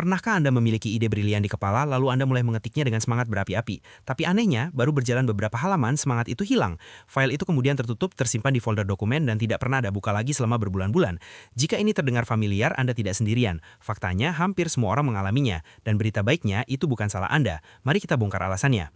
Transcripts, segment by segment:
Pernahkah Anda memiliki ide brilian di kepala lalu Anda mulai mengetiknya dengan semangat berapi-api? Tapi anehnya, baru berjalan beberapa halaman semangat itu hilang. File itu kemudian tertutup, tersimpan di folder dokumen dan tidak pernah Anda buka lagi selama berbulan-bulan. Jika ini terdengar familiar, Anda tidak sendirian. Faktanya, hampir semua orang mengalaminya. Dan berita baiknya, itu bukan salah Anda. Mari kita bongkar alasannya.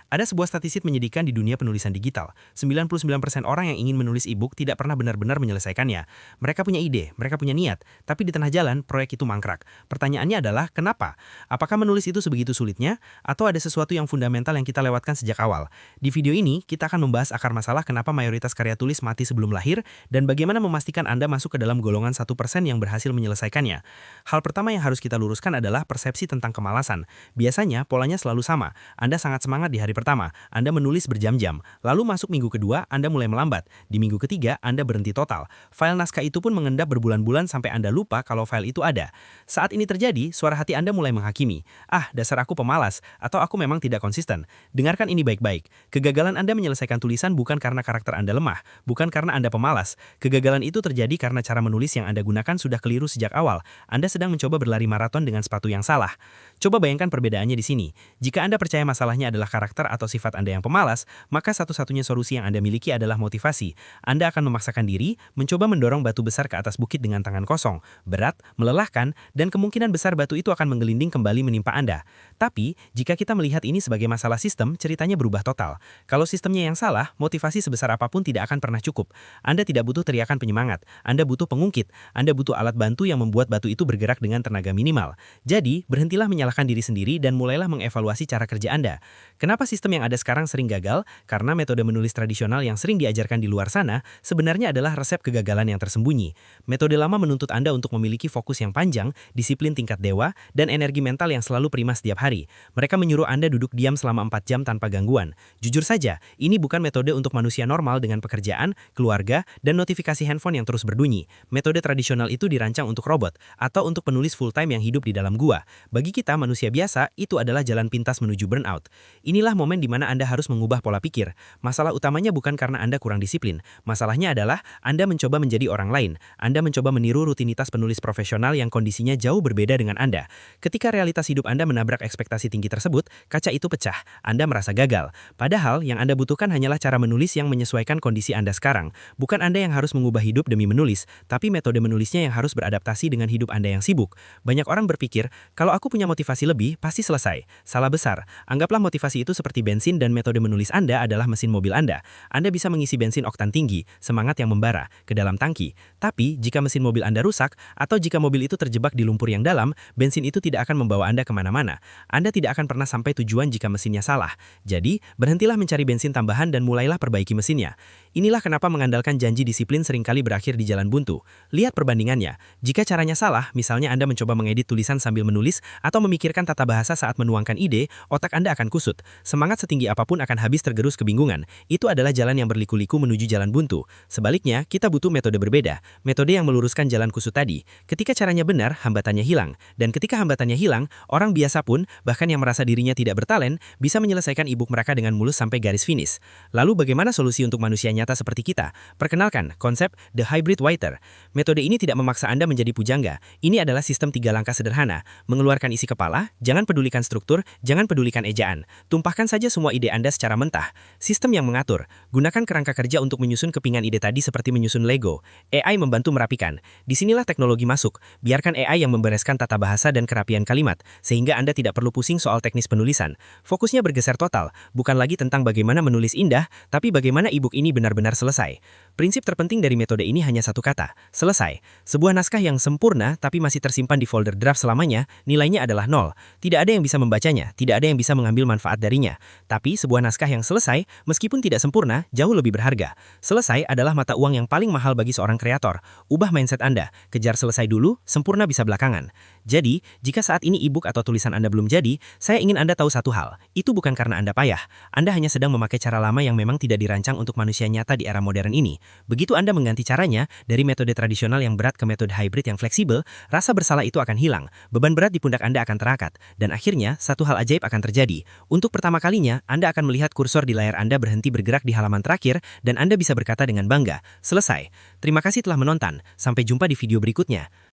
Ada sebuah statistik menyedihkan di dunia penulisan digital. 99% orang yang ingin menulis e-book tidak pernah benar-benar menyelesaikannya. Mereka punya ide, mereka punya niat, tapi di tengah jalan, proyek itu mangkrak. Pertanyaannya adalah, kenapa? Apakah menulis itu sebegitu sulitnya? Atau ada sesuatu yang fundamental yang kita lewatkan sejak awal? Di video ini, kita akan membahas akar masalah kenapa mayoritas karya tulis mati sebelum lahir, dan bagaimana memastikan Anda masuk ke dalam golongan 1% yang berhasil menyelesaikannya. Hal pertama yang harus kita luruskan adalah persepsi tentang kemalasan. Biasanya, polanya selalu sama. Anda sangat semangat di hari pertama, Anda menulis berjam-jam. Lalu masuk minggu kedua, Anda mulai melambat. Di minggu ketiga, Anda berhenti total. File naskah itu pun mengendap berbulan-bulan sampai Anda lupa kalau file itu ada. Saat ini terjadi, suara hati Anda mulai menghakimi. Ah, dasar aku pemalas, atau aku memang tidak konsisten. Dengarkan ini baik-baik. Kegagalan Anda menyelesaikan tulisan bukan karena karakter Anda lemah, bukan karena Anda pemalas. Kegagalan itu terjadi karena cara menulis yang Anda gunakan sudah keliru sejak awal. Anda sedang mencoba berlari maraton dengan sepatu yang salah. Coba bayangkan perbedaannya di sini. Jika Anda percaya masalahnya adalah karakter atau sifat Anda yang pemalas, maka satu-satunya solusi yang Anda miliki adalah motivasi. Anda akan memaksakan diri, mencoba mendorong batu besar ke atas bukit dengan tangan kosong, berat, melelahkan, dan kemungkinan besar batu itu akan menggelinding kembali menimpa Anda. Tapi, jika kita melihat ini sebagai masalah sistem, ceritanya berubah total. Kalau sistemnya yang salah, motivasi sebesar apapun tidak akan pernah cukup. Anda tidak butuh teriakan penyemangat, Anda butuh pengungkit, Anda butuh alat bantu yang membuat batu itu bergerak dengan tenaga minimal. Jadi, berhentilah menyalahkan diri sendiri dan mulailah mengevaluasi cara kerja Anda. Kenapa sistem yang ada sekarang sering gagal? Karena metode menulis tradisional yang sering diajarkan di luar sana sebenarnya adalah resep kegagalan yang tersembunyi. Metode lama menuntut Anda untuk memiliki fokus yang panjang, disiplin tingkat dewa, dan energi mental yang selalu prima setiap hari. Mereka menyuruh Anda duduk diam selama 4 jam tanpa gangguan. Jujur saja, ini bukan metode untuk manusia normal dengan pekerjaan, keluarga, dan notifikasi handphone yang terus berbunyi. Metode tradisional itu dirancang untuk robot, atau untuk penulis full-time yang hidup di dalam gua. Bagi kita manusia biasa, itu adalah jalan pintas menuju burnout. Inilah momen di mana Anda harus mengubah pola pikir. Masalah utamanya bukan karena Anda kurang disiplin. Masalahnya adalah Anda mencoba menjadi orang lain. Anda mencoba meniru rutinitas penulis profesional yang kondisinya jauh berbeda dengan Anda. Ketika realitas hidup Anda menabrak ekspektasi tinggi tersebut, kaca itu pecah. Anda merasa gagal. Padahal yang Anda butuhkan hanyalah cara menulis yang menyesuaikan kondisi Anda sekarang. Bukan Anda yang harus mengubah hidup demi menulis, tapi metode menulisnya yang harus beradaptasi dengan hidup Anda yang sibuk. Banyak orang berpikir, kalau aku punya motivasi lebih, pasti selesai. Salah besar. Anggaplah motivasi itu seperti bensin dan metode menulis Anda adalah mesin mobil Anda. Anda bisa mengisi bensin oktan tinggi, semangat yang membara, ke dalam tangki. Tapi, jika mesin mobil Anda rusak, atau jika mobil itu terjebak di lumpur yang dalam, bensin itu tidak akan membawa Anda kemana-mana. Anda tidak akan pernah sampai tujuan jika mesinnya salah. Jadi, berhentilah mencari bensin tambahan dan mulailah perbaiki mesinnya. Inilah kenapa mengandalkan janji disiplin seringkali berakhir di jalan buntu. Lihat perbandingannya. Jika caranya salah, misalnya Anda mencoba mengedit tulisan sambil menulis, atau memikirkan tata bahasa saat menuangkan ide, otak Anda akan kusut. Semangat setinggi apapun akan habis tergerus kebingungan. Itu adalah jalan yang berliku-liku menuju jalan buntu. Sebaliknya, kita butuh metode berbeda. Metode yang meluruskan jalan kusut tadi. Ketika caranya benar, hambatannya hilang. Dan ketika hambatannya hilang, orang biasa pun, bahkan yang merasa dirinya tidak bertalen, bisa menyelesaikan e-book mereka dengan mulus sampai garis finish. Lalu bagaimana solusi untuk manusia nyata seperti kita? Perkenalkan, konsep The Hybrid Writer. Metode ini tidak memaksa Anda menjadi pujangga. Ini adalah sistem 3 langkah sederhana. Mengeluarkan isi kepala, jangan pedulikan struktur, jangan pedulikan ejaan. Tumpahkan saja semua ide Anda secara mentah. Sistem yang mengatur. Gunakan kerangka kerja untuk menyusun kepingan ide tadi seperti menyusun Lego. AI membantu merapikan. Disinilah teknologi masuk. Biarkan AI yang membereskan tata bahasa dan kerapian kalimat, sehingga Anda tidak perlu pusing soal teknis penulisan. Fokusnya bergeser total, bukan lagi tentang bagaimana menulis indah, tapi bagaimana e-book ini benar-benar selesai. Prinsip terpenting dari metode ini hanya satu kata, selesai. Sebuah naskah yang sempurna tapi masih tersimpan di folder draft selamanya, nilainya adalah 0. Tidak ada yang bisa membacanya, tidak ada yang bisa mengambil manfaat darinya. Tapi sebuah naskah yang selesai, meskipun tidak sempurna, jauh lebih berharga. Selesai adalah mata uang yang paling mahal bagi seorang kreator. Ubah mindset Anda, kejar selesai dulu, sempurna bisa belakangan. Jadi, jika saat ini e-book atau tulisan Anda belum jadi, saya ingin Anda tahu satu hal. Itu bukan karena Anda payah. Anda hanya sedang memakai cara lama yang memang tidak dirancang untuk manusia nyata di era modern ini. Begitu Anda mengganti caranya, dari metode tradisional yang berat ke metode hybrid yang fleksibel, rasa bersalah itu akan hilang, beban berat di pundak Anda akan terangkat, dan akhirnya, satu hal ajaib akan terjadi. Untuk pertama kalinya, Anda akan melihat kursor di layar Anda berhenti bergerak di halaman terakhir, dan Anda bisa berkata dengan bangga, selesai. Terima kasih telah menonton, sampai jumpa di video berikutnya.